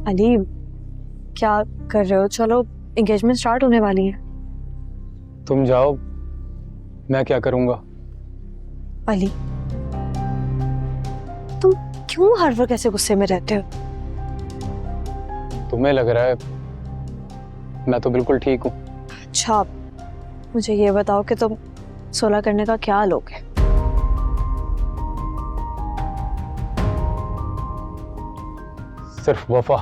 अली क्या कर रहे हो? चलो एंगेजमेंट स्टार्ट होने वाली है। तुम जाओ, मैं क्या करूंगा? अली तुम क्यों हर वक्त ऐसे गुस्से में रहते हो? तुम्हें लग रहा है मैं तो बिल्कुल ठीक हूँ। अच्छा मुझे ये बताओ कि तुम सुलह करने का क्या लोगे? सिर्फ वफा।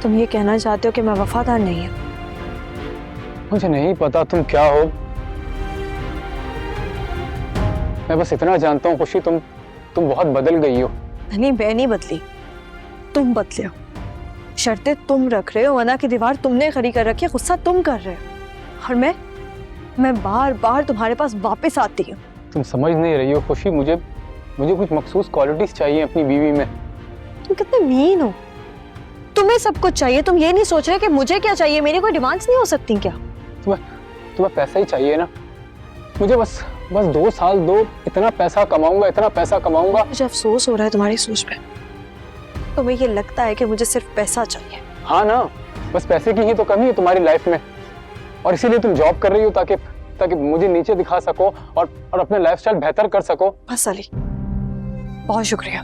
तुम ये कहना चाहते हो कि मैं वफादार नहीं हूँ? मुझे नहीं पता तुम क्या हो, मैं बस इतना जानता हूँ खुशी, तुम बहुत बदल गई हो। नहीं मैं नहीं बदली, तुम बदले हो। शर्तें तुम रख रहे हो, वरना की दीवार तुमने खड़ी कर रखी है, गुस्सा तुम कर रहे हो और मैं बार बार तुम्हारे पास वापस आती हूँ। तुम समझ नहीं रही हो खुशी, मुझे कुछ मखसूस क्वालिटीज चाहिए अपनी बीवी में। तुम कितने मीन हो, तुम्हें सब कुछ चाहिए, तुम ये नहीं सोच रहे कि मुझे क्या चाहिए, मेरी कोई डिमांड्स नहीं हो सकती क्या? तुम्हें पैसा ही चाहिए ना? मुझे बस 2 साल दो, इतना पैसा कमाऊंगा। मुझे अफसोस हो रहा है तुम्हारी सोच पे। तुम्हें ये लगता है कि मुझे सिर्फ पैसा चाहिए? हाँ ना, बस पैसे की ही तो कमी है तुम्हारी लाइफ में, और इसीलिए तुम जॉब कर रही हो ताकि मुझे नीचे दिखा सको और अपने लाइफस्टाइल बेहतर कर सको। बस अली बहुत शुक्रिया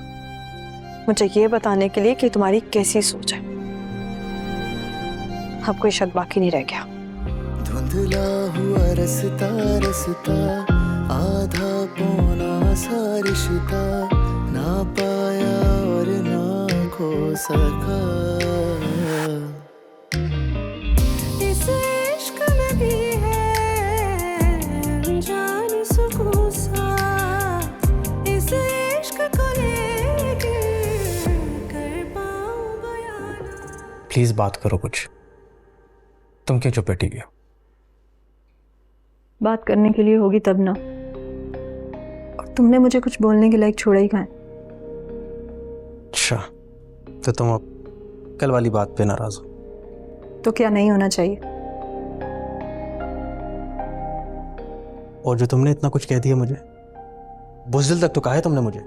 मुझे ये बताने के लिए कि तुम्हारी कैसी सोच है। अब कोई शक बाकी नहीं रह गया। धुंधला हुआ रसता रसता, आधा पौना सा रिश्ता, ना पाया और ना खो सका। इस इश्क में भी है अनजान सुकून सा, इस इश्क को लेके कर पाऊं बयान। प्लीज बात करो कुछ, तुम क्यों चुप बैठी हो? बात करने के लिए होगी तब ना, और तुमने मुझे कुछ बोलने के लायक छोड़ा ही कहाँ है? अच्छा तो तुम अब कल वाली बात पे नाराज हो? तो क्या नहीं होना चाहिए? और जो तुमने इतना कुछ कह दिया मुझे, बुज़दिल तक तो कहा है तुमने मुझे।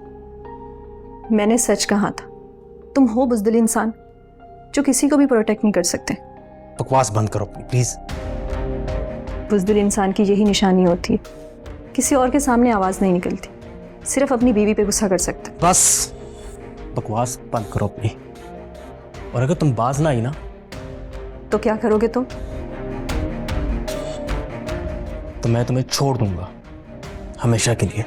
मैंने सच कहा था, तुम हो बुज़दिल इंसान जो किसी को भी प्रोटेक्ट नहीं कर सकते। बकवास बंद करो अपनी प्लीज। बुज़दिल इंसान की यही निशानी होती है, किसी और के सामने आवाज नहीं निकलती, सिर्फ अपनी बीवी पे गुस्सा कर सकता। बस बकवास बंद करो अपनी, और अगर तुम बाज ना आई ना तो क्या करोगे तुम? तो मैं तुम्हें छोड़ दूंगा हमेशा के लिए।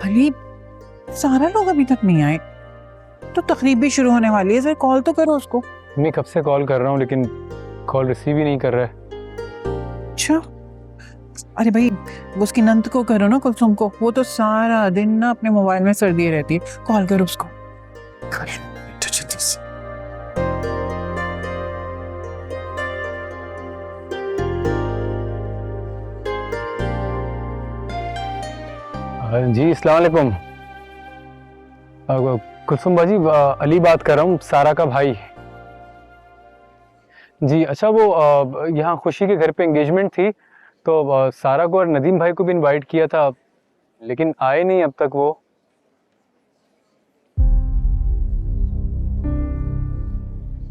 अली सारा लोग अभी तक नहीं आए, तो तकरीब भी शुरू होने वाली है, जरा कॉल तो करो उसको। मैं कब से कॉल कर रहा हूँ लेकिन कॉल रिसीव ही नहीं कर रहा है। अच्छा अरे भाई वो उसकी नंद को करो ना, कुलसुम को, वो तो सारा दिन ना अपने मोबाइल में सर दिए रहती है, कॉल करो उसको। जी अस्सलाम वालेकुम। कुलसुम बाजी, अली बात कर रहा हूँ, सारा का भाई। जी अच्छा, वो यहाँ खुशी के घर पे एंगेजमेंट थी, तो सारा को और नदीम भाई को भी इनवाइट किया था, लेकिन आए नहीं अब तक वो।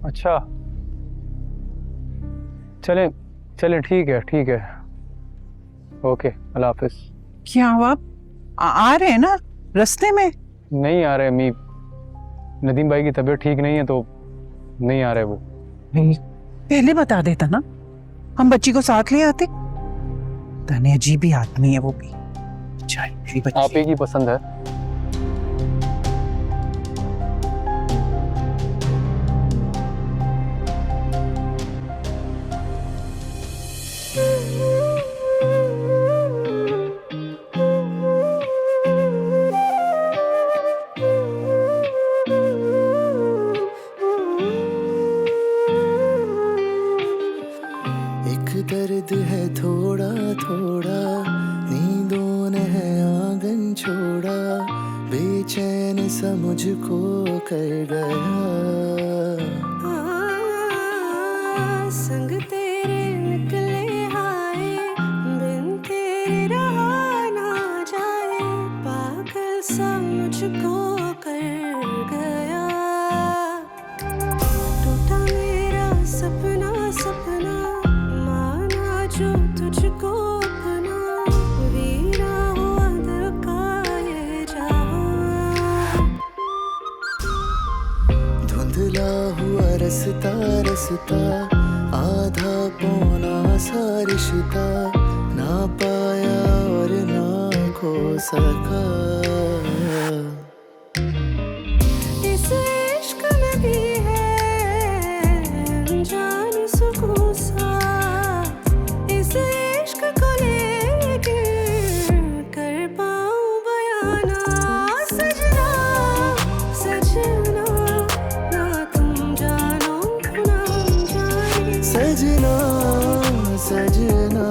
अच्छा चलें चलें, ठीक है, ओके, अल्लाह हाफिज। क्या हुआ, आ रहे हैं ना रास्ते में? नहीं आ रहे अम्मी, नदीम भाई की तबीयत ठीक नहीं है तो नहीं आ रहे वो। पहले बता देता ना, हम बच्ची को साथ ले आते। तने अजीब ही आदमी है वो भी। आप ही की पसंद है। एक दर्द है थोड़ा थोड़ा, नींदों ने है आंगन छोड़ा, बेचैन सा मुझको कर गया। संग तेरे निकले आए, बिन तेरे रहा ना जाए, पागल सा मुझको कर गया। टूटा मेरा सपना सपना, माना जो तुझको अपना, वीरा हुआ दिल का ये जहां। धुंधला हुआ रसता रसता, आधा पौना सा रिश्ता, ना पाया और ना खो सका। इस इश्क में भी है अनजान सुकून सा, इस इश्क को लेके कर पाऊं बयाना। सजना सजना ना तुम जानो ना हम जाने, सजना सजना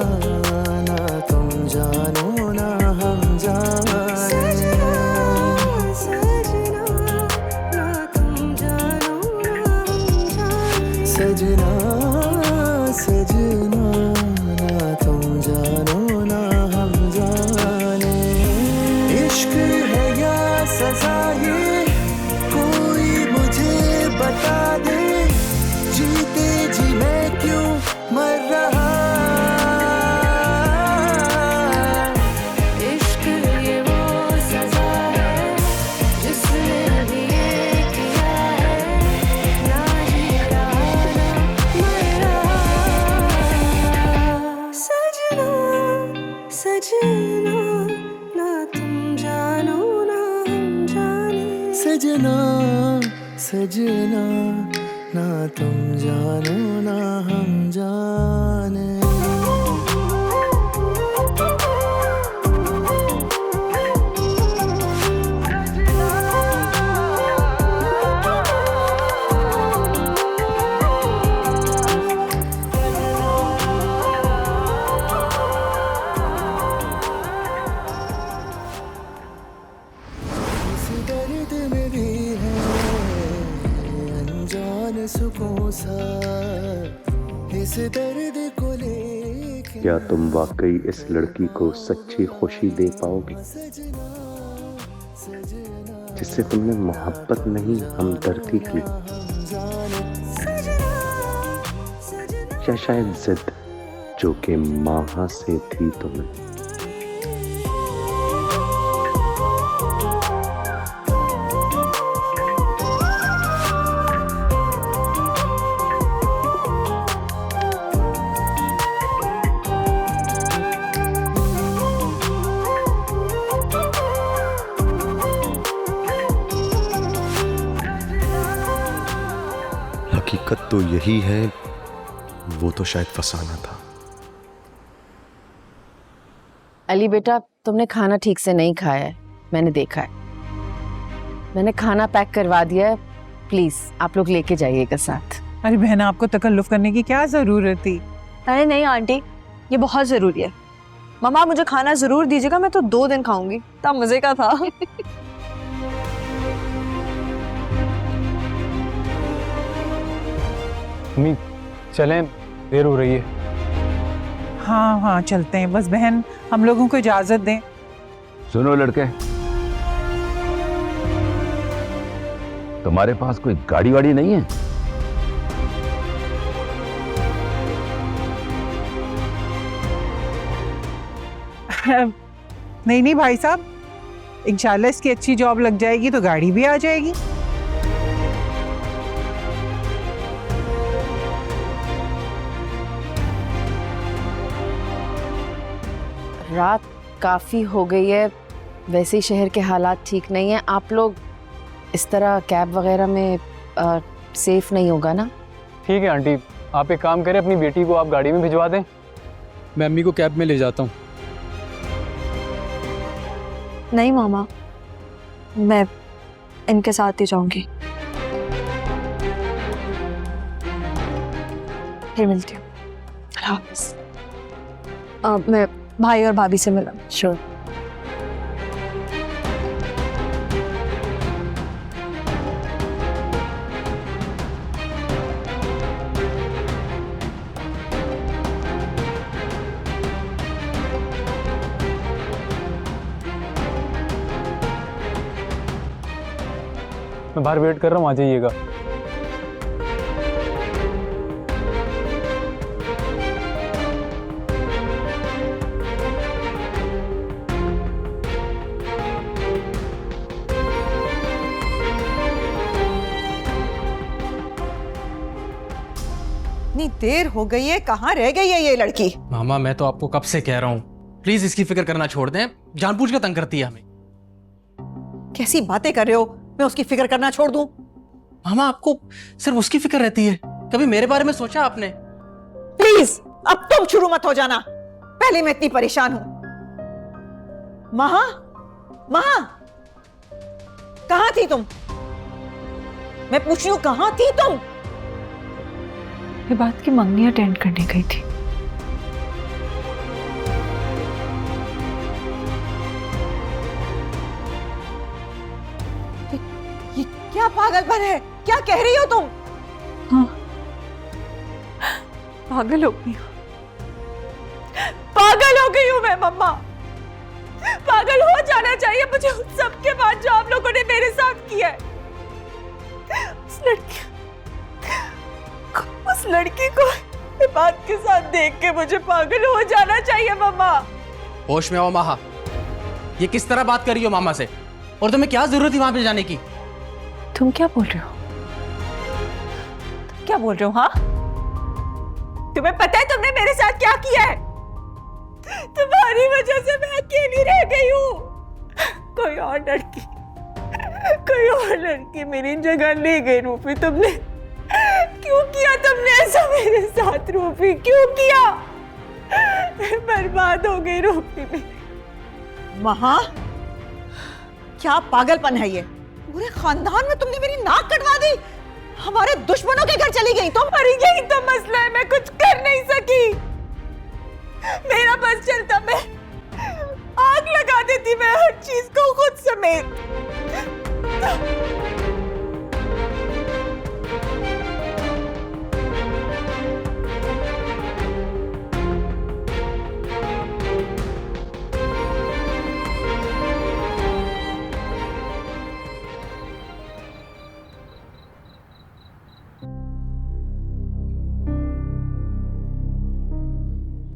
ना तुम जानो ना हम जाने। सजना सजना ना तुम जानो ना हम जाने, सजना सजना ना तुम जानो ना हम जाने। इश्क है या सजा ये कोई मुझे बता दे, जीते जी मैं क्यों मर रहा। इश्क ये वो सजा है जिसने अभी ये किया है, ना जी रहा ना मर रहा। सजना सजना ना तुम जानो ना हम जाने, सजना सजना ना तुम जानो ना हम जाने। इस दर्द में भी है अनजान सुकून सा, इस दर्द को लेके। क्या तुम वाकई इस लड़की को सच्ची खुशी दे पाओगे, सजना सजना जिससे तुमने मोहब्बत नहीं हमदर्दी की, या शायद जिद जो कि माँ से थी तुम्हें। हकीकत तो यही है, वो तो शायद फसाना था। अली बेटा, तुमने खाना ठीक से नहीं खाया है, मैंने देखा है। मैंने खाना पैक करवा दिया है, प्लीज आप लोग लेके जाइएगा साथ। अरे बहना, आपको तकल्लुफ करने की क्या जरूरत थी। अरे नहीं आंटी, ये बहुत जरूरी है। मम्मा मुझे खाना जरूर दीजिएगा, मैं तो 2 दिन खाऊंगी। इतना मजे का था। अम्मी चलें, देर हो रही है। हाँ हाँ चलते हैं, बस बहन हम लोगों को इजाजत दें। सुनो लड़के, तुम्हारे पास कोई गाड़ी वाड़ी नहीं है? नहीं नहीं भाई साहब, इंशाल्लाह इसकी अच्छी जॉब लग जाएगी तो गाड़ी भी आ जाएगी। रात काफ़ी हो गई है, वैसे ही शहर के हालात ठीक नहीं है। आप लोग इस तरह कैब वगैरह में सेफ नहीं होगा ना? ठीक है आंटी, आप एक काम करें, अपनी बेटी को आप गाड़ी में भिजवा दें, मैं अम्मी को कैब में ले जाता हूँ। नहीं मामा, मैं इनके साथ ही जाऊंगी। फिर मिलती हूँ। अल्लाह हाफ़िज़। मैं भाई और भाभी से मिला। श्योर। मैं बाहर वेट कर रहा हूँ, आ जाइएगा। इतनी देर हो गई है, कहाँ रह गई है ये लड़की? मामा मैं तो आपको कब से कह रहा हूँ, प्लीज इसकी फिक्र करना छोड़ दें, जानबूझ कर तंग करती है हमें। कैसी बातें कर रहे हो? मैं उसकी फिक्र करना छोड़ दूं? मामा आपको सिर्फ उसकी फिक्र रहती है, कभी मेरे बारे में सोचा आपने? प्लीज अब तुम शुरू मत हो जाना, पहले मैं इतनी परेशान हूं। महा, महा, कहां थी तुम? मैं पूछ रही हूं कहां थी तुम? ये बात की मंगनी अटेंड करने गई थी। ये क्या पागलपन है? क्या कह रही हो तुम? हाँ, पागल हो गई हूँ, पागल हो गई हूँ मैं मम्मा। पागल हो जाना चाहिए मुझे उन सब के बाद जो आप लोगों ने मेरे साथ किया है। उस लड़की को ये बात के साथ देख के मुझे पागल हो जाना चाहिए मम्मा। होश में आओ माहा, ये किस तरह बात कर रही हो मामा से? और तुम्हें क्या जरूरत थी वहां पे जाने की? तुम क्या बोल रहे हो? क्या बोल रहे हो? हाँ, तुम्हें पता है तुमने मेरे साथ क्या किया है? तुम्हारी वजह से मैं अकेली रह गई हूँ। कोई और लड़की मेरी जगह ले गई। रूपी तुमने क्यों किया? तुमने ऐसा मेरे साथ रूपी क्यों किया? मैं बर्बाद हो गई रूपी मेरी। महा, क्या पागलपन है ये? पूरे खानदान में तुमने मेरी नाक कटवा दी, हमारे दुश्मनों के घर चली गई तुम। अरे यही तो मसला है, मैं कुछ कर नहीं सकी। मेरा बस चलता, मैं आग लगा देती, मैं हर चीज को खुद समेत।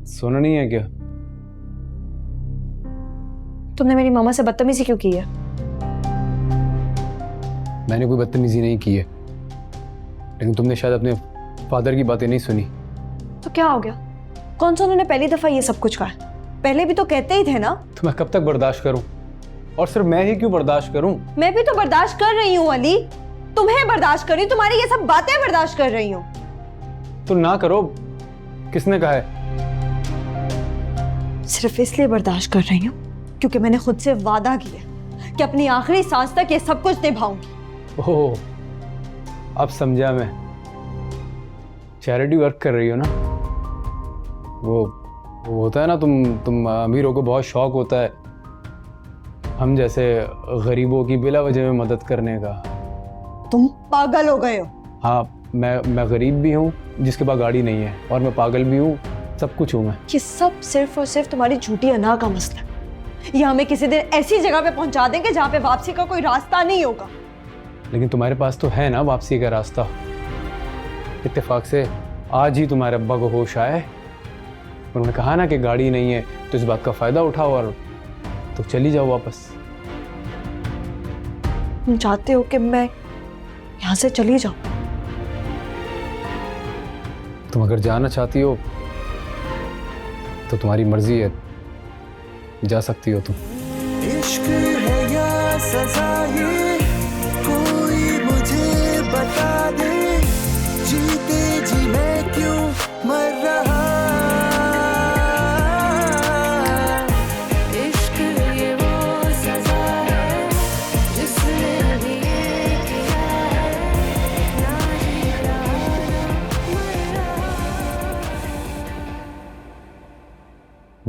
सोना नहीं है क्या? तुमने मेरी मामा से बदतमीजी क्यों की है? मैंने कोई बदतमीजी नहीं की है, लेकिन तुमने शायद अपने फादर की बातें नहीं सुनी। तो क्या हो गया? कौन सा उन्होंने पहली दफा ये सब कुछ कहा? पहले भी तो कहते ही थे ना। तो मैं कब तक बर्दाश्त करूं? और सिर्फ मैं ही क्यों बर्दाश्त करूं? मैं भी तो बर्दाश्त कर रही हूँ अली, तुम्हें बर्दाश्त कर रही हूँ, तुम्हारी ये सब बातें बर्दाश्त कर रही हूँ। तो ना करो, किसने कहा है? सिर्फ इसलिए बर्दाश्त कर रही हूँ क्योंकि मैंने खुद से वादा किया कि अपनी आखिरी सांस तक ये सब कुछ निभाऊंगी। ओह, अब समझा मैं। चैरिटी वर्क कर रही हो ना? वो होता है ना, तुम अमीरों को बहुत शौक होता है हम जैसे गरीबों की बिला वजह में मदद करने का। तुम पागल हो गए हो। हाँ, मैं गरीब भी हूँ जिसके पास गाड़ी नहीं है, और मैं पागल भी हूँ, सब कुछ हूँ मैं। ये सब सिर्फ और सिर्फ तुम्हारी झूठी अना का मसला है। ये हमें किसी दिन ऐसी जगह पे पहुंचा देंगे जहाँ पे वापसी का कोई रास्ता नहीं होगा। लेकिन तुम्हारे पास तो है ना वापसी का रास्ता। इत्तेफाक से आज ही तुम्हारे अब्बा को होश आए, उन्होंने कहा ना कि गाड़ी नहीं है, तो इस बात का फायदा उठाओ और तो चली जाओ वापस। तुम चाहते हो कि मैं यहाँ से चली जाऊं? तुम अगर जाना चाहती हो तो तुम्हारी मर्जी है, जा सकती हो तुम। इश्क है या सजा ये कोई मुझे बता दे, जीते जी मैं क्यों मर रहा। इश्क ये वो सजा है जिसने अभी ये किया है, ना जी रहा ना मर रहा।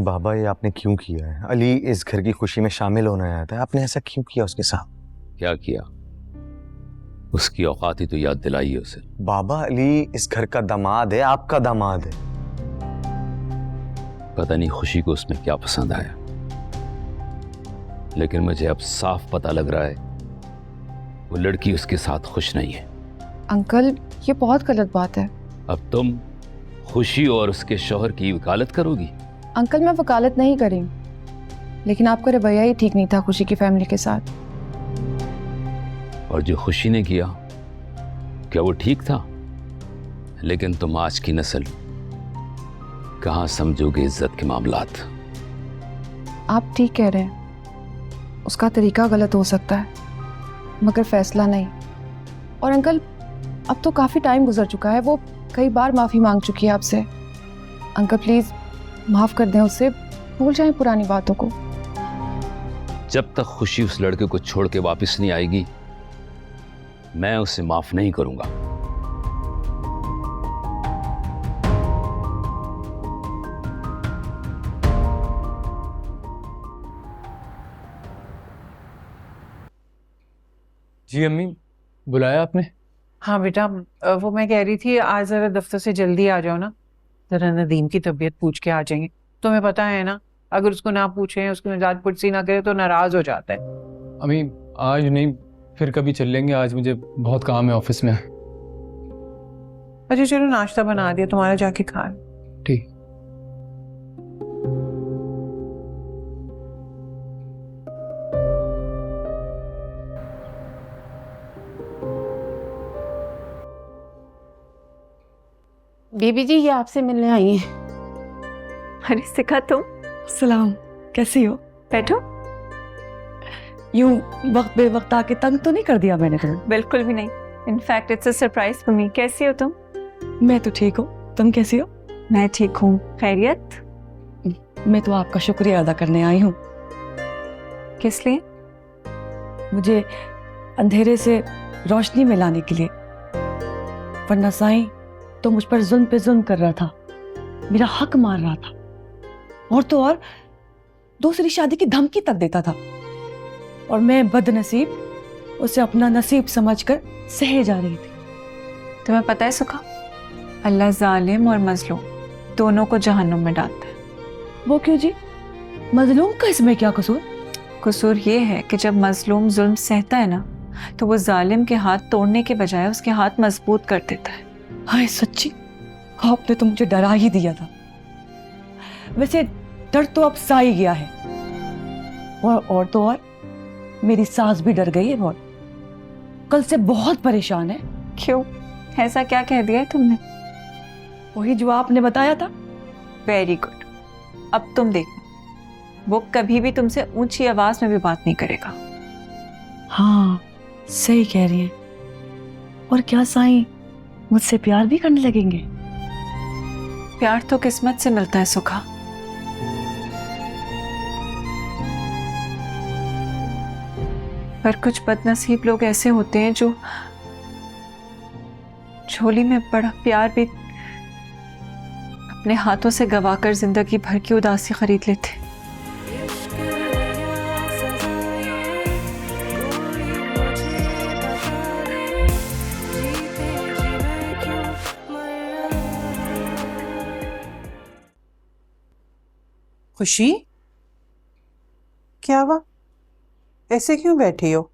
बाबा ये आपने क्यों किया है? अली इस घर की खुशी में शामिल होना चाहता है, आपने ऐसा क्यों किया उसके साथ? क्या किया? उसकी औकात ही तो याद दिलाई है उसे। बाबा अली इस घर का दामाद है, आपका दामाद है। पता नहीं खुशी को उसमें क्या पसंद आया, लेकिन मुझे अब साफ पता लग रहा है वो लड़की उसके साथ खुश नहीं है। अंकल ये बहुत गलत बात है। अब तुम खुशी और उसके शौहर की वकालत करोगी? अंकल मैं वकालत नहीं करी, लेकिन आपका रवैया ही ठीक नहीं था खुशी की फैमिली के साथ। और जो खुशी ने किया क्या वो ठीक था? लेकिन तुम आज की नस्ल कहाँ समझोगे इज्जत के मामलात। आप ठीक कह रहे हैं, उसका तरीका गलत हो सकता है मगर फैसला नहीं। और अंकल अब तो काफ़ी टाइम गुजर चुका है, वो कई बार माफ़ी मांग चुकी है आपसे। अंकल प्लीज़ माफ़ कर दें उससे, भूल जाएं पुरानी बातों को। जब तक खुशी उस लड़के को छोड़ के वापस नहीं आएगी मैं उसे माफ नहीं करूंगा। जी अम्मी, बुलाया आपने? हाँ बेटा, वो मैं कह रही थी आज जरा दफ्तर से जल्दी आ जाओ ना, जरा नदीम की तबीयत पूछ के आ जाएंगे। तुम्हें पता है ना, अगर उसको ना पूछे, उसको निजात पुरसी ना करे तो नाराज हो जाता है। अम्मी आज नहीं, फिर कभी चल लेंगे, आज मुझे बहुत काम है ऑफिस में। अच्छा चलो नाश्ता बना दिया तुम्हारा, जाके खा। ठीक। बेबी जी ये आपसे मिलने आई हैं। अरे सिखा तुम। सलाम, कैसी हो? बैठो। यूं वक्त बे वक्त आके तंग तो नहीं कर दिया मैंने तुम्हें? बिल्कुल भी नहीं। In fact it's a surprise for me. कैसी हो तुम? मैं तो ठीक हूँ, तुम कैसी हो? मैं ठीक हूँ। खैरियत? मैं तो आपका शुक्रिया अदा करने आई हूँ। किस लिए? मुझे अंधेरे से रोशनी में लाने के लिए, वरना साईं तो मुझ पर जुल्म पे जुल्म कर रहा था, मेरा हक मार रहा था, और तो और दूसरी शादी की धमकी तक देता था, और मैं बदनसीब उसे अपना नसीब समझकर सहे जा रही थी। तुम्हें पता है सुखा, अल्लाह जालिम और मजलूम दोनों को जहन्नुम में डालता है। वो क्यों जी? मजलूम का इसमें क्या कसूर? कसूर ये है कि जब मजलूम जुल्म सहता है ना, तो वो जालिम के हाथ तोड़ने के बजाय उसके हाथ मजबूत कर देता है। हाय सच्ची, आपने तो मुझे डरा ही दिया था। वैसे डर तो अब सा ही गया है, और तो और मेरी सास भी डर गई है बहुत, कल से बहुत परेशान है। क्यों? ऐसा क्या कह दिया है तुमने? वही जो आपने बताया था। Very good. अब तुम देखो, वो कभी भी तुमसे ऊंची आवाज में भी बात नहीं करेगा। हाँ सही कह रही हैं। और क्या साईं मुझसे प्यार भी करने लगेंगे? प्यार तो किस्मत से मिलता है सुखा। पर कुछ बदनसीब लोग ऐसे होते हैं जो झोली में बड़ा प्यार भी अपने हाथों से गवाकर जिंदगी भर की उदासी खरीद लेते। खुशी, क्या हुआ? ऐसे क्यों बैठी हो?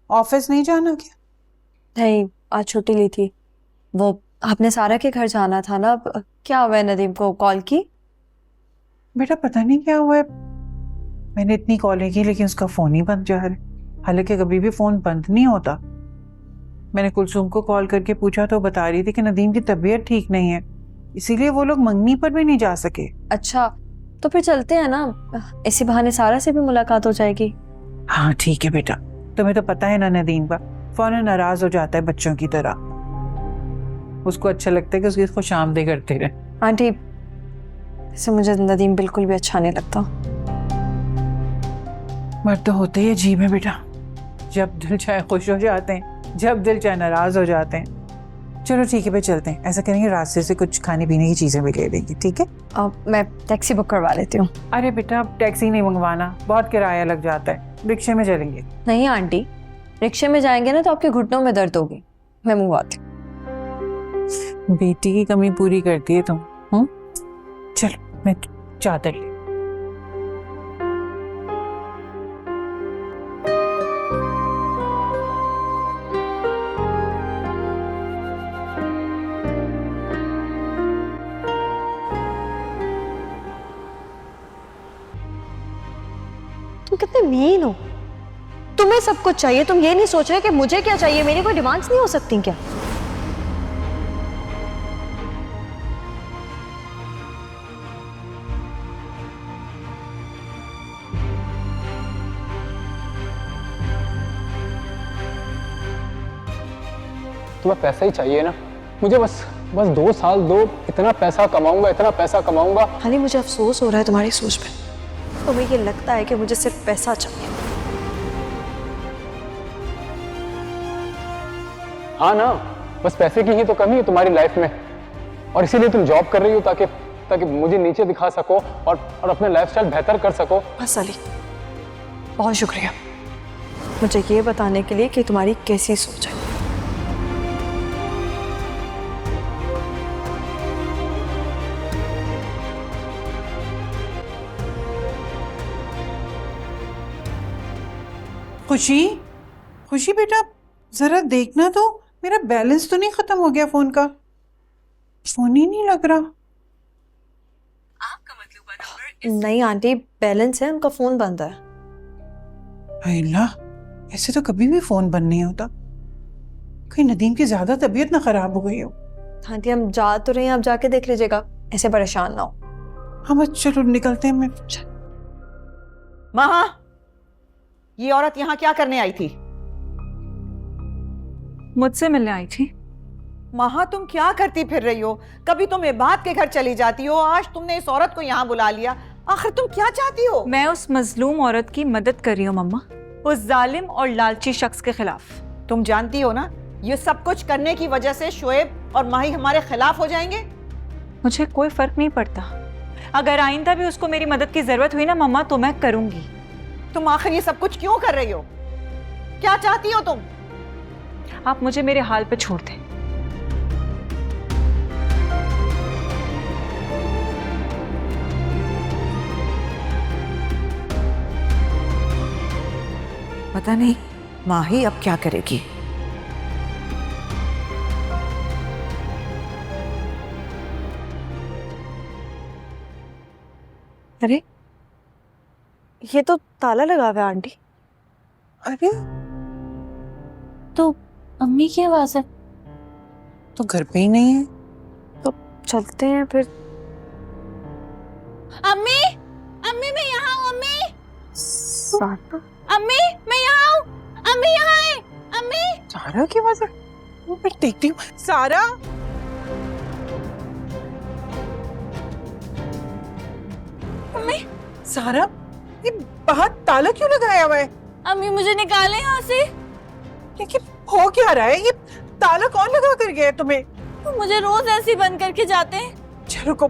ऑफिस नहीं जाना क्या? नहीं, आज छुट्टी ली थी। वो आपने सारा के घर जाना था ना, क्या हुआ है? नदीम को कॉल की? बेटा पता नहीं क्या हुआ है, मैंने इतनी कॉलें की लेकिन उसका फोन ही बंद जा रहा है। हालांकि कभी भी फोन बंद नहीं होता। मैंने कुलसुम को कॉल करके पूछा तो बता रही थी कि नदीम की तबीयत ठीक नहीं है, इसीलिए वो लोग मंगनी पर भी नहीं जा सके। अच्छा तो फिर चलते हैं ना, इसी बहाने सारा से भी मुलाकात हो जाएगी। हाँ ठीक है बेटा, तुम्हें तो पता है ना नदीम का फौरन नाराज हो जाता है बच्चों की तरह। उसको अच्छा लगता है कि उसकी खुशामदी करते रहे। आंटी इससे मुझे नदीम बिल्कुल भी अच्छा नहीं लगता। मर्द तो होते ही अजीब है बेटा, जब दिल चाहे खुश हो जाते हैं, जब दिल चाहे नाराज हो जाते हैं। चलो ठीक है भाई, चलते हैं। ऐसा करेंगे रास्ते से कुछ खाने पीने की चीजें भी ले लेंगे, ठीक है? अब मैं टैक्सी बुक करवा लेती हूँ। अरे बेटा अब टैक्सी नहीं मंगवाना, बहुत किराया लग जाता है, रिक्शे में चलेंगे। नहीं आंटी, रिक्शे में जाएंगे ना तो आपके घुटनों में दर्द होगी। मैं मंगवाती हूँ। बेटी की कमी पूरी करती है तुम। चलो मैं चादर ले। तुम कितने मीन हो। तुम्हें सब कुछ चाहिए, तुम ये नहीं सोच रहे कि मुझे क्या चाहिए। मेरी कोई डिमांड्स नहीं हो सकती क्या? तुम्हें पैसा ही चाहिए ना? मुझे बस 2 साल दो, इतना पैसा कमाऊंगा। हाली मुझे अफसोस हो रहा है तुम्हारी सोच पे। तुम्हें ये लगता है कि मुझे सिर्फ पैसा चाहिए। हाँ ना, बस पैसे की ही तो कमी है तुम्हारी लाइफ में, और इसीलिए तुम जॉब कर रही हो ताकि मुझे नीचे दिखा सको और अपने लाइफस्टाइल बेहतर कर सको। बस अली, बहुत शुक्रिया मुझे ये बताने के लिए कि तुम्हारी कैसी सोच है। खुशी बेटा जरा देखना तो, मेरा बैलेंस तो नहीं खत्म हो गया फोन का? फोन ही नहीं लग रहा। नहीं आंटी, बैलेंस है, उनका फोन बंद है। अल्लाह, ऐसे तो कभी भी फोन बंद नहीं होता। कहीं नदीम की ज्यादा तबीयत ना खराब हो गई हो। आंटी हम जा तो रहे हैं, आप जाके देख लीजिएगा, ऐसे परेशान ना हो। हाँ बस चलो निकलते हैं। मैं महा, ये औरत यहाँ क्या करने आई थी? मुझसे मिलने आई थी। महा तुम क्या करती फिर रही हो? कभी तुम इबाद के घर चली जाती हो, आज तुमने इस औरत को यहाँ बुला लिया। आखिर तुम क्या चाहती हो? मैं उस मजलूम औरत की मदद कर रही हूँ मम्मा, उस जालिम और लालची शख्स के खिलाफ। तुम जानती हो ना ये सब कुछ करने की वजह से शोएब और माही हमारे खिलाफ हो जाएंगे। मुझे कोई फर्क नहीं पड़ता, अगर आइंदा भी उसको मेरी मदद की जरूरत हुई ना मम्मा तो मैं करूंगी। तुम आखिर ये सब कुछ क्यों कर रही हो? क्या चाहती हो तुम? आप मुझे मेरे हाल पे छोड़ दें। पता नहीं माही अब क्या करेगी। अरे ये तो ताला लगा हुआ है आंटी। अरे तो अम्मी की आवाज है। तो घर पे ही नहीं है। तो चलते हैं फिर। अम्मी, अम्मी मैं यहाँ हूँ। अम्मी मैं यहाँ हूँ। अम्मी यहाँ है। अम्मी। सारा की आवाज है। मैं देखती हूँ। सारा, अम्मी। सारा, ये बाहर ताला क्यों लगाया हुआ है? अम्मी मुझे निकाले यहाँ से। लेकिन हो क्या रहा है? ये ताला कौन लगा कर गया है तुम्हें? तो मुझे रोज ऐसे ही बंद करके जाते हैं। चलो को,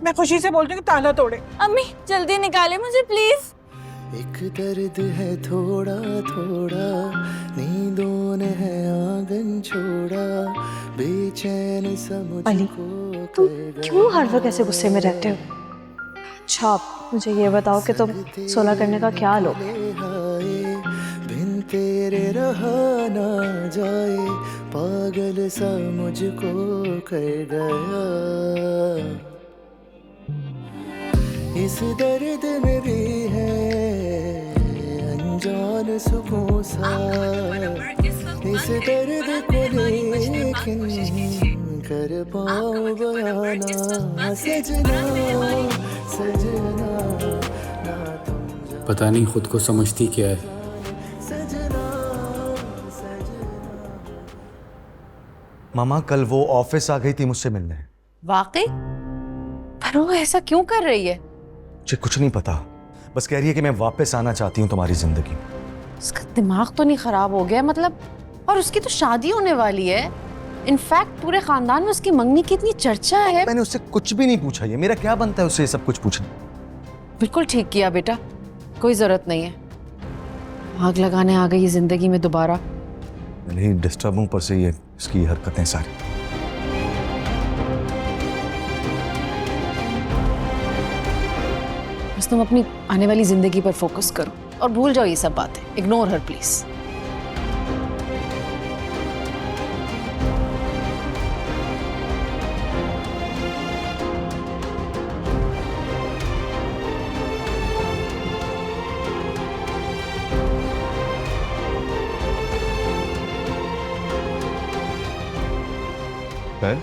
मैं खुशी से बोलती हूँ कि ताला तोड़े। अम्मी जल्दी निकाले मुझे प्लीज। एक दर्द है थोड़ा थोड़ा, नींदों ने है आंगन छोड़ा, बेचैन समझ अली, तुम क्यों हर वक्त ऐसे गुस्से में रहते हो? अच्छा मुझे ये बताओ कि तुम सोलह करने का क्या लो? बिन तेरे रहा ना जाए, पागल सा मुझको कर गया। इस दर्द में भी है अनजान सुकून सा, इस दर्द को लेकिन कर पाऊं बयाना। सजना सजना ना तुम पता नहीं खुद को समझती क्या है। मामा कल वो ऑफिस आ गई थी मुझसे मिलने। वाकई? पर वो ऐसा क्यों कर रही है? मुझे कुछ नहीं पता, बस कह रही है कि मैं वापस आना चाहती हूँ तुम्हारी जिंदगी में। उसका दिमाग तो नहीं खराब हो गया मतलब? और उसकी तो शादी होने वाली है। इनफैक्ट पूरे खानदान में उसकी मंगनी की इतनी चर्चा है। मैंने उससे कुछ भी नहीं पूछा, ये मेरा क्या बनता है उससे ये सब कुछ पूछना। बिल्कुल ठीक किया बेटा, कोई जरूरत नहीं है। आग लगाने आ गई जिंदगी में दोबारा। पहले ही डिस्टर्ब हूं, पर से ये इसकी हरकतें सारी। बस तुम अपनी आने वाली जिंदगी पर फोकस करो और भूल जाओ ये सब बातें। Ignore her please. Ben?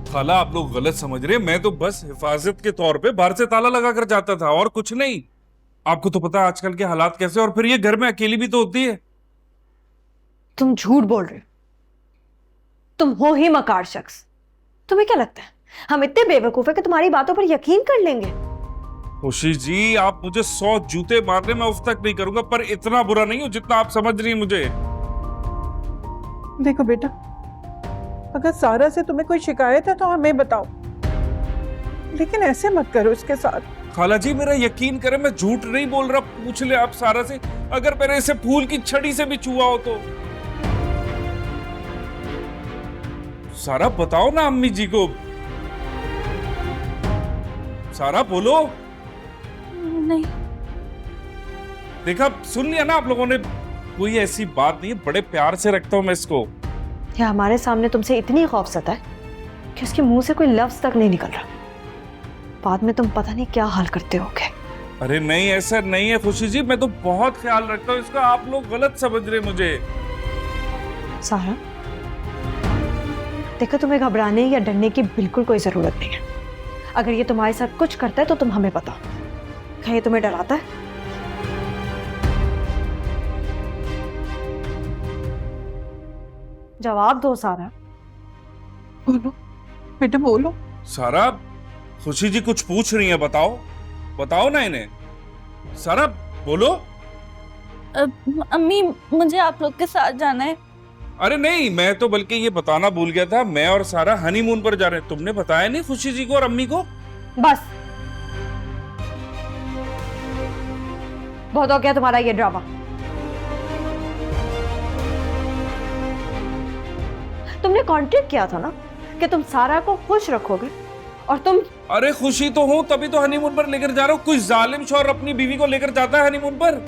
खाला आप लोग गलत समझ रहे हैं, मैं तो बस हिफाजत के तौर पे बाहर से ताला लगा कर जाता था और कुछ नहीं। आपको तो पता है आजकल के हालात कैसे, और फिर ये घर में अकेली भी तो होती है। तुम झूठ बोल रहे हो, तुम हो ही मकार शख्स। तुम्हें क्या लगता है हम इतने बेवकूफ है कि तुम्हारी बातों पर यकीन कर लेंगे? खुशी जी, आप मुझे 100 जूते मारने में उफ तक नहीं करूंगा, पर इतना बुरा नहीं हो जितना आप समझ रही हैं मुझे। देखो बेटा, अगर सारा से तुम्हें कोई शिकायत है तो हमें बताओ, लेकिन ऐसे मत करो इसके साथ। खाला जी मेरा यकीन करें, मैं झूठ नहीं बोल रहा। पूछ ले आप सारा से, अगर मेरे इसे फूल की छड़ी से भी छुआ हो तो। सारा बताओ ना अम्मी जी को। सारा बोलो। नहीं। देखा, सुन लिया ना आप लोगों ने। कोई ऐसी बात नहीं है, बड़े प्यार से रखता हूं मैं इसको। या हमारे सामने तुमसे इतनी खौफसता है कि उसके मुंह से कोई लफ्ज तक नहीं निकल रहा। बाद में तुम पता नहीं क्या हाल करते होगे। अरे नहीं, ऐसा नहीं है खुशी जी, मैं तो बहुत ख्याल रखता हूँ इसका। आप लोग गलत समझ रहे मुझे। सारा देखो, तुम्हें घबराने या डरने की बिल्कुल कोई जरूरत नहीं है। अगर ये तुम्हारे साथ कुछ करता है तो तुम हमें बताओ। क्या ये तुम्हें डराता है? जवाब दो सारा। बोलो बेटा, बोलो। सारा, खुशी जी कुछ पूछ रही है, बताओ। बताओ ना इन्हें। सारा बोलो। अम्मी, मुझे आप लोग के साथ जाना है। अरे नहीं, मैं तो बल्कि ये बताना भूल गया था, मैं और सारा हनीमून पर जा रहे हैं। तुमने बताया नहीं खुशी जी को और अम्मी को? बस बहुत हो गया तुम्हारा ये ड्रामा। तुमने कॉन्ट्रैक्ट किया था ना कि तुम सारा को खुश रखोगे, और तुम। अरे खुशी तो हूं, तभी तो हनीमून पर लेकर जा रहा हूं। कोई जालिम शौहर अपनी बीवी को लेकर जाता है हनीमून पर?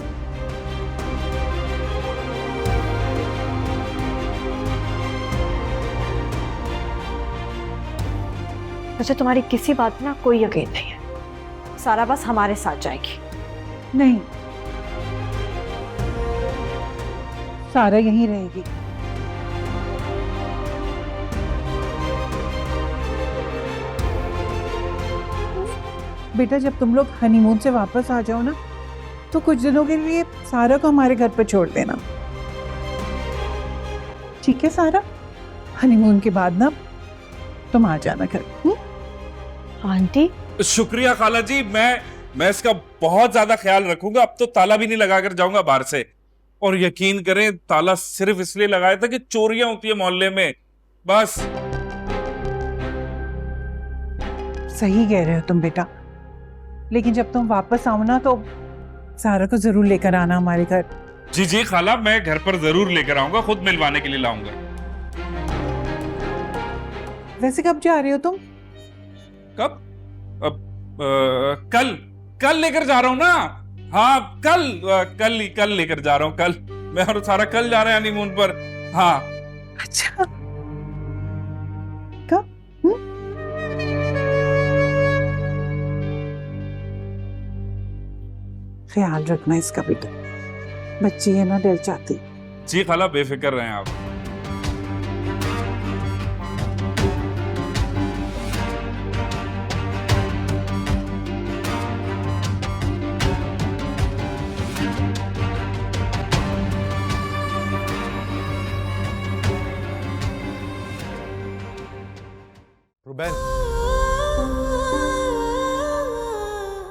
मुझे तुम्हारी किसी बात में कोई यकीन नहीं है। सारा बस हमारे साथ जाएगी। नहीं, सारा यहीं रहेगी। बेटा, जब तुम लोग हनीमून से वापस आ जाओ ना, तो कुछ दिनों के लिए सारा को हमारे घर पर छोड़ देना, ठीक है सारा? हनीमून के बाद ना तुम आ जाना घर। आंटी, शुक्रिया खाला जी, मैं इसका बहुत ज्यादा ख्याल रखूंगा। अब तो ताला भी नहीं लगाकर जाऊंगा बाहर से। और यकीन करें, ताला सिर्फ इसलिए लगाया था कि चोरियां होती है मोहल्ले में, बस। सही कह रहे हो तुम बेटा, लेकिन जब तुम वापस आओ ना तो सारा को जरूर लेकर आना हमारे घर। जी जी खाला, मैं घर पर जरूर लेकर आऊंगा, खुद मिलवाने के लिए लाऊंगा। वैसे कब जा रहे हो तुम? कब? कल लेकर जा रहा हूं ना। हाँ, कल लेकर जा रहा हूं। कल मैं और सारा कल जा रहे हैं हनीमून पर। हाँ। अच्छा, कब? ख्याल रखना इसका बेटा, बच्ची है ना, डर जाती। जी खाला, बेफिक्र रहें आप। रुबैल,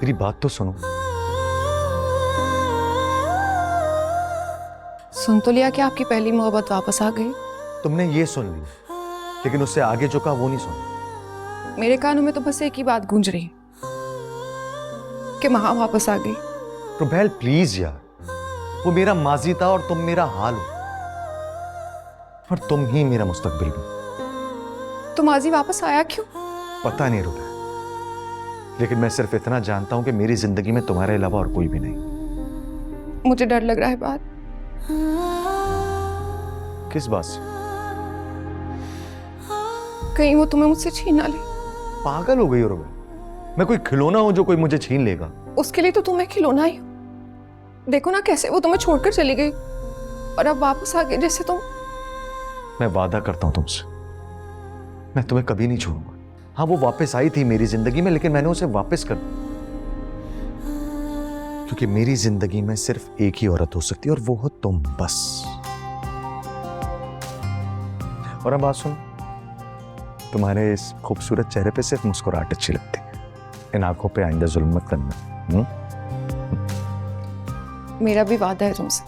मेरी बात तो सुनो। सुन तो लिया कि आपकी पहली मोहब्बत वापस आ गई। तुमने ये सुन ली, लेकिन उससे आगे जो कहा वो नहीं सुना। मेरे कानों में तो बस एक ही बात गूंज रही कि माँ वापस आ गई। रुबैल प्लीज यार, वो मेरा माजी था और तुम मेरा हाल हो, और तुम ही मेरा मुस्तकबिल भी। तो माजी वापस आया क्यों? पता नहीं रुबैल, लेकिन मैं सिर्फ इतना जानता हूं कि मेरी जिंदगी में तुम्हारे अलावा और कोई भी नहीं। मुझे डर लग रहा है बात। किस बात से? कहीं वो तुम्हें मुझसे छीन ना ले। पागल हो गई हो रुबैल, मैं कोई खिलौना हूं जो कोई मुझे छीन लेगा? उसके लिए तो तुम्हें खिलौना ही हो। देखो ना कैसे वो तुम्हें छोड़कर चली गई और अब वापस आ गई जैसे तुम। मैं वादा करता हूं तुमसे, मैं तुम्हें कभी नहीं छोड़ूंगा। हाँ, वो वापस आई थी मेरी जिंदगी में, लेकिन मैंने उसे वापस कर दिया, क्योंकि मेरी जिंदगी में सिर्फ एक ही औरत हो सकती है और वो हो तुम, बस। और अब बात सुन, तुम्हारे इस खूबसूरत चेहरे पे सिर्फ मुस्कुराहट अच्छी लगती है, इन आंखों पे आइंदा जुल्म मत करना। मेरा भी वादा है तुमसे,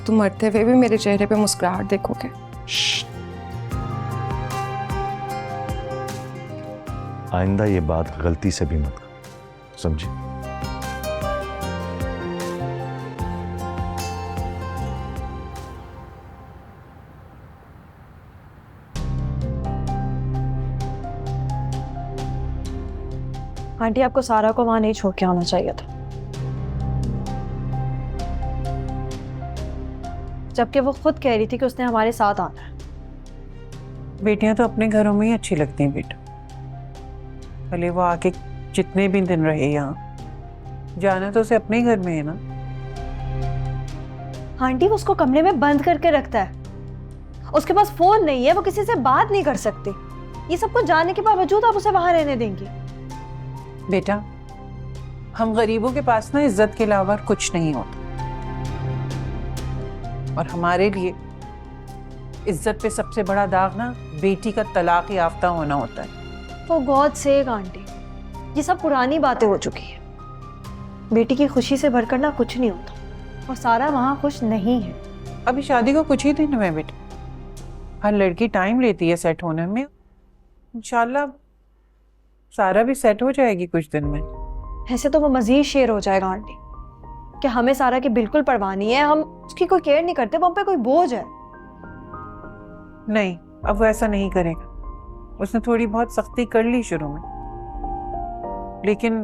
तुम मरते हुए भी मेरे चेहरे पे मुस्कुराहट देखोगे। आइंदा ये बात गलती से भी मत करो, समझे? आंटी, आपको सारा को वहां नहीं छोड़ के आना चाहिए था, जबकि वो खुद कह रही थी कि उसने हमारे साथ आना है। बेटियां तो अपने घरों में ही अच्छी लगती हैं बेटा, भले वो आके जितने भी दिन रहे यहाँ, जाना तो उसे अपने घर में है ना। आंटी, वो उसको कमरे में बंद करके रखता है, उसके पास फोन नहीं है, वो किसी से बात नहीं कर सकती। ये सब कुछ जानने के बावजूद आप उसे वहां रहने देंगी? बेटा, हम गरीबों के पास ना इज्जत के अलावा कुछ नहीं होता, और हमारे लिए इज्जत पे सबसे बड़ा दाग ना बेटी का तलाक याफ्ता होना होता है। For God's sake आंटी, ये सब पुरानी बातें हो चुकी है। बेटी की खुशी से बढ़कर ना कुछ नहीं होता, और सारा वहां खुश नहीं है। अभी शादी को कुछ ही दिन हुए बेटा, हर लड़की टाइम लेती है सेट होने में। इंशाल्लाह सारा भी सेट हो जाएगी कुछ दिन में। ऐसे तो वो मजीद शेर हो जाएगा आंटी कि हमें सारा की बिल्कुल परवाह नहीं है, हम उसकी कोई केयर नहीं करते, वो हम पे कोई बोझ है। नहीं, अब वो ऐसा नहीं करेगा। उसने थोड़ी बहुत सख्ती कर ली शुरू में, लेकिन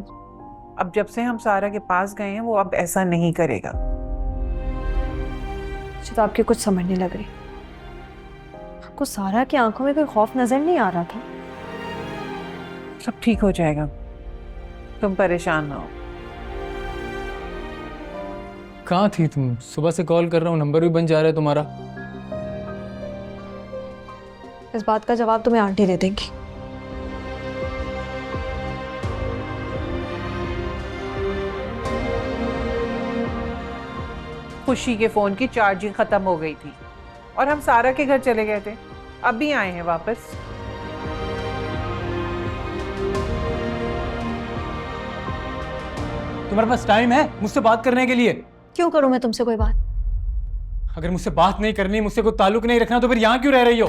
अब जब से हम सारा के पास गए हैं वो अब ऐसा नहीं करेगा। मुझे तो आपकी कुछ समझ नहीं लग रही। आपको सारा की आंखों में कोई खौफ नजर नहीं आ रहा था? सब ठीक हो जाएगा, तुम परेशान ना हो। कहाँ थी तुम? सुबह से कॉल कर रहा हूँ, नंबर भी बन जा रहा है तुम्हारा। इस बात का जवाब तुम्हें आंटी दे देंगी। खुशी के फोन की चार्जिंग खत्म हो गई थी और हम सारा के घर चले गए थे, अभी आए हैं वापस। तुम्हारे पास टाइम है मुझसे बात करने के लिए? क्यों करूं मैं तुमसे कोई बात? अगर मुझसे बात नहीं करनी, मुझसे कोई ताल्लुक नहीं रखना, तो फिर यहाँ क्यों रह रही हो?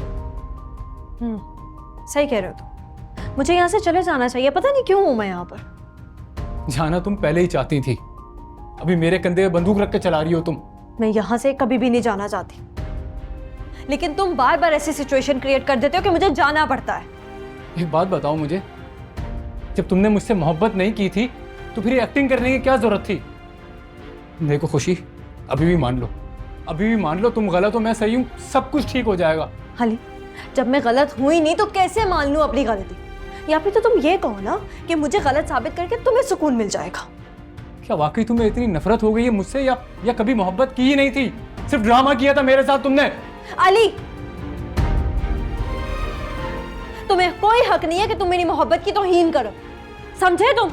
सही कह रहे हो तुम, मुझे यहाँ से चले जाना चाहिए। पता नहीं क्यों हूं मैं यहाँ पर। जाना तुम पहले ही चाहती थी, अभी मेरे कंधे पे बंदूक रख के चला रही हो तुम। मैं यहाँ से कभी भी नहीं जाना चाहती, लेकिन तुम बार बार ऐसी सिचुएशन क्रिएट कर देते हो कि मुझे जाना पड़ता है। एक बात बताओ मुझे, जब तुमने मुझसे मोहब्बत नहीं की थी तो फिर एक्टिंग करने की क्या जरूरत थी? देखो खुशी, अभी भी मान लो, अभी भी मान लो तुम गलत हो, मैं सही हूँ, सब कुछ ठीक हो जाएगा। हाली, जब मैं गलत हुई नहीं तो कैसे मान लूं अपनी गलती? या फिर तो तुम ये कहो ना कि मुझे गलत साबित करके तुम्हें सुकून मिल जाएगा। क्या वाकई तुम्हें इतनी नफरत हो गई है मुझसे, या कभी मोहब्बत की ही नहीं थी, सिर्फ ड्रामा किया था मेरे साथ तुमने? अली, तुम्हें कोई हक नहीं है कि तुम मेरी मोहब्बत की तौहीन करो, समझे तुम?